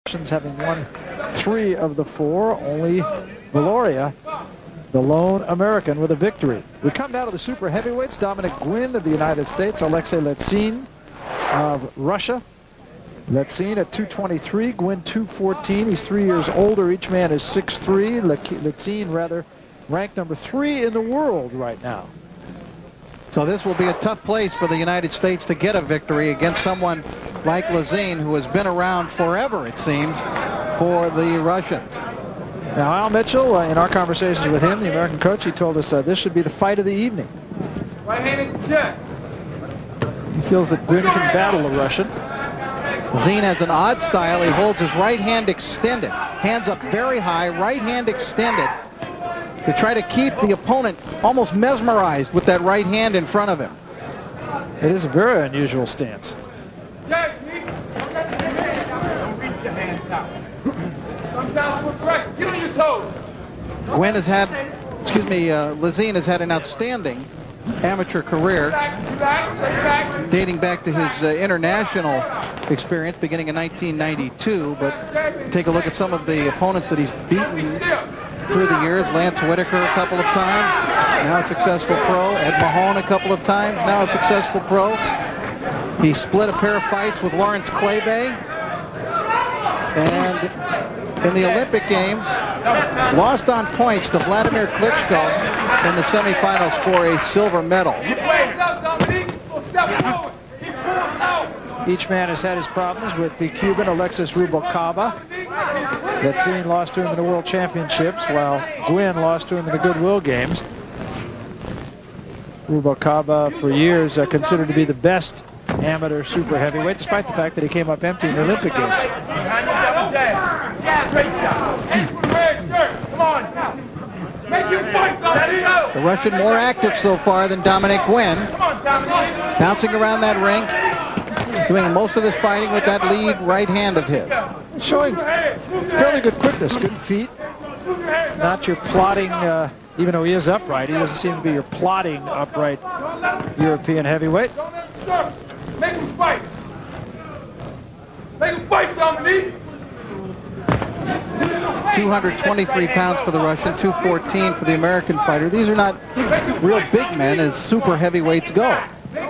Russians having won 3 of the 4, only Valoria, the lone American, with a victory. We come down to the super heavyweights. Dominick Guinn of the United States, Alexei Lezin of Russia. Lezin at 223, Guinn 214. He's 3 years older. Each man is 6'3". Lezin, rather, ranked number 3 in the world right now. So this will be a tough place for the United States to get a victory against someone like Lezin, who has been around forever, it seems, for the Russians. Now, Al Mitchell, in our conversations with him, the American coach, he told us this should be the fight of the evening. Right-handed check. He feels that Guinn can battle the Russian. Lezin has an odd style. He holds his right hand extended, hands up very high, right hand extended, to try to keep the opponent almost mesmerized with that right hand in front of him. It is a very unusual stance. Don't reach your hands out. Sometimes we're correct. Get on your toes. Guinn has had, Lezin has had an outstanding amateur career dating back to his international experience beginning in 1992. But take a look at some of the opponents that he's beaten through the years. Lance Whitaker a couple of times, now a successful pro. Ed Mahone a couple of times, now a successful pro. He split a pair of fights with Lawrence Claybay. And in the Olympic Games, lost on points to Vladimir Klitschko in the semifinals for a silver medal. Each man has had his problems with the Cuban Alexis Rubalcaba. Lezin lost to him in the World Championships, while Guinn lost to him in the Goodwill Games. Rubalcaba, for years, considered to be the best amateur super heavyweight, despite the fact that he came up empty in the Olympic Games. The Russian more active so far than Dominick Guinn. Bouncing around that ring, doing most of his fighting with that lead right hand of his. Showing fairly good quickness, good feet. Not your plodding, even though he is upright, he doesn't seem to be your plodding upright European heavyweight. Make him fight. Make him fight, Dominick. 223 pounds for the Russian, 214 for the American fighter. These are not real big men as super heavyweights go. A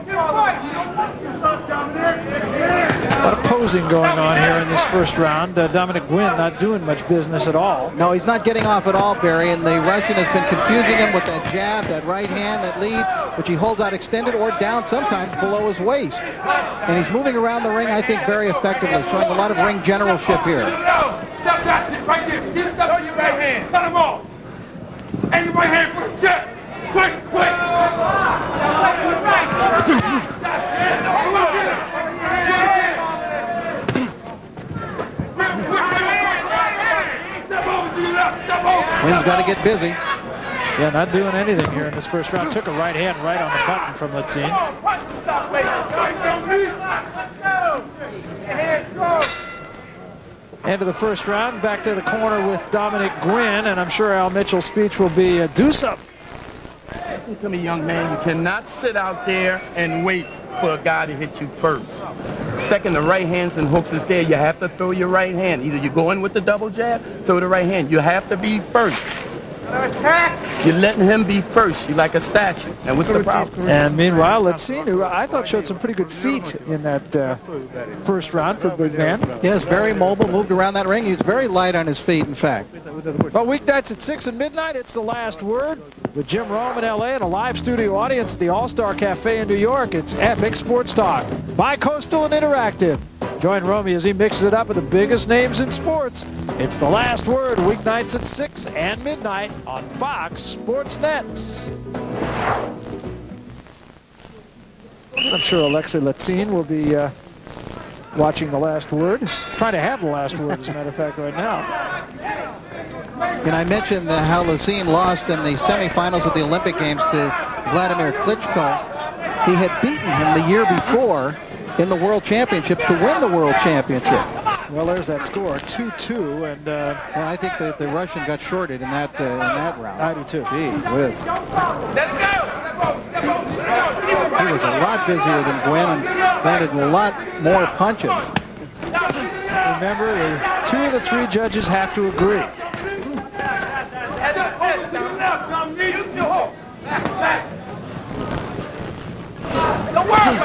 lot of posing going on here in this first round. Dominick Guinn not doing much business at all. No, he's not getting off at all, Barry, and the Russian has been confusing him with that jab, that right hand, that lead, which he holds out extended or down sometimes below his waist. And he's moving around the ring, I think, very effectively, showing a lot of ring generalship here. Step that right there. Get stuff on your right hand. Cut him off. And your right hand for the check. Quick, quick. Guinn's got to get busy. Yeah, not doing anything here in this first round. Took a right hand right on the button from Lezin. End of the first round, back to the corner with Dominick Guinn, and I'm sure Al Mitchell's speech will be do something. Listen to me, young man. You cannot sit out there and wait for a guy to hit you first. Second, the right hands and hooks is there. You have to throw your right hand. Either you go in with the double jab, throw the right hand. You have to be first. You're letting him be first. You're like a statue. And what's the problem? And meanwhile, Lezin, who I thought showed some pretty good feet in that first round for a big man. Yes, very mobile, moved around that ring. He was very light on his feet, in fact. But weeknights at 6 and midnight, it's The Last Word with Jim Rome in L.A. and a live studio audience at the All-Star Cafe in New York. It's Epic Sports Talk, bi-coastal and interactive. Join Romey as he mixes it up with the biggest names in sports. It's The Last Word, weeknights at 6 and midnight on Fox Sports Net. I'm sure Alexei Lezin will be watching The Last Word. Trying to have The Last Word, as a matter of fact, right now. And I mentioned how Lezin lost in the semifinals of the Olympic Games to Vladimir Klitschko. He had beaten him the year before in the World Championships to win the World Championship. Well, there's that score, 2-2, and well, I think that the Russian got shorted in that round. I do too. Gee whiz. He was a lot busier than Guinn and landed a lot more punches. And remember, two of the three judges have to agree.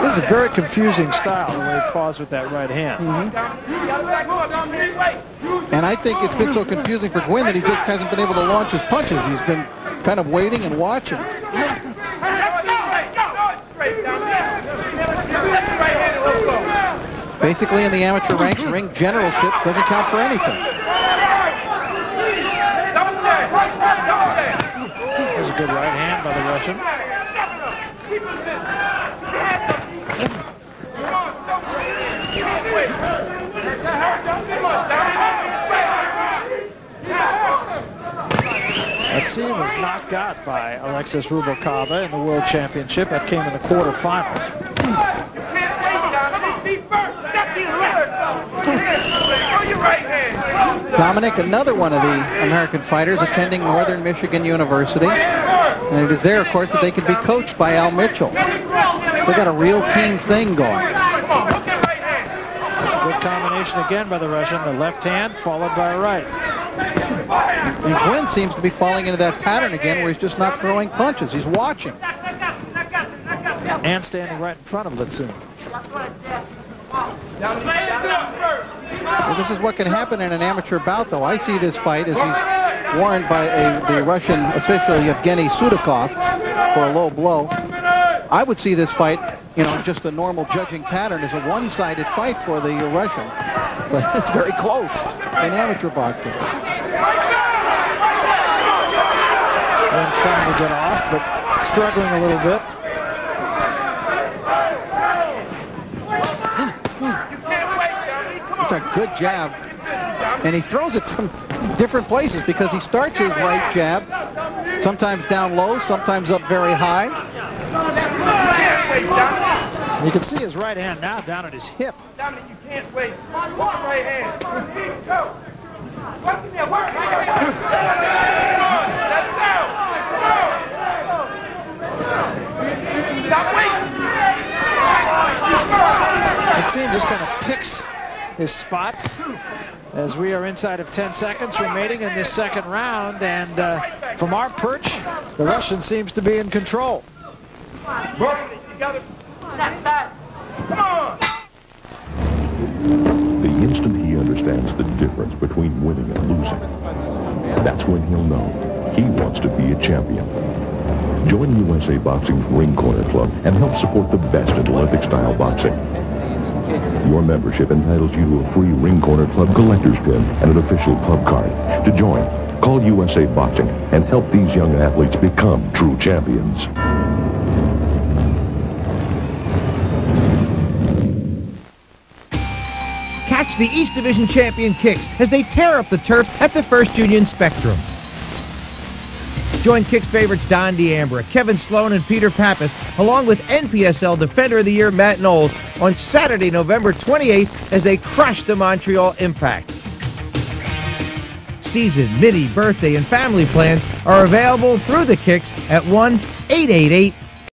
This is a very confusing style, the way he paws with that right hand. And I think it's been so confusing for Guinn that he just hasn't been able to launch his punches. He's been kind of waiting and watching. Basically, in the amateur ranks, ring generalship doesn't count for anything. There's a good right hand by the Russian. Lezin was knocked out by Alexei Rubalcaba in the World Championship. That came in the quarterfinals. Dominick, another one of the American fighters attending Northern Michigan University. And it is there, of course, that they can be coached by Al Mitchell. They've got a real team thing going. That's a good combination again by the Russian. The left hand followed by a right. And Guinn seems to be falling into that pattern again where he's just not throwing punches. He's watching. And standing right in front of Lezin. Well, this is what can happen in an amateur bout, though. I see this fight as he's warned by the Russian official Yevgeny Sudakov for a low blow. I would see this fight, you know, just a normal judging pattern as a one-sided fight for the Russian. But it's very close in amateur boxing. And trying to get off, but struggling a little bit. It's a good jab. And he throws it from different places because he starts his right jab, sometimes down low, sometimes up very high. You can see his right hand now down at his hip. Dominick, you can't wait. Walk right hand. Go. Lezin just kind of picks his spots as we are inside of 10 seconds remaining in this second round, and from our perch, the Russian seems to be in control. The instant he understands the difference between winning and losing, that's when he'll know he wants to be a champion. Join USA Boxing's Ring Corner Club and help support the best in Olympic-style boxing. Your membership entitles you to a free Ring Corner Club collector's pin and an official club card. To join, call USA Boxing and help these young athletes become true champions. Catch the East Division champion Kicks as they tear up the turf at the First Union Spectrum. Join Kicks favorites Don D'Ambra, Kevin Sloan, and Peter Pappas, along with NPSL Defender of the Year Matt Knowles, on Saturday, November 28th, as they crush the Montreal Impact. Season, mini, birthday, and family plans are available through the Kicks at 1-888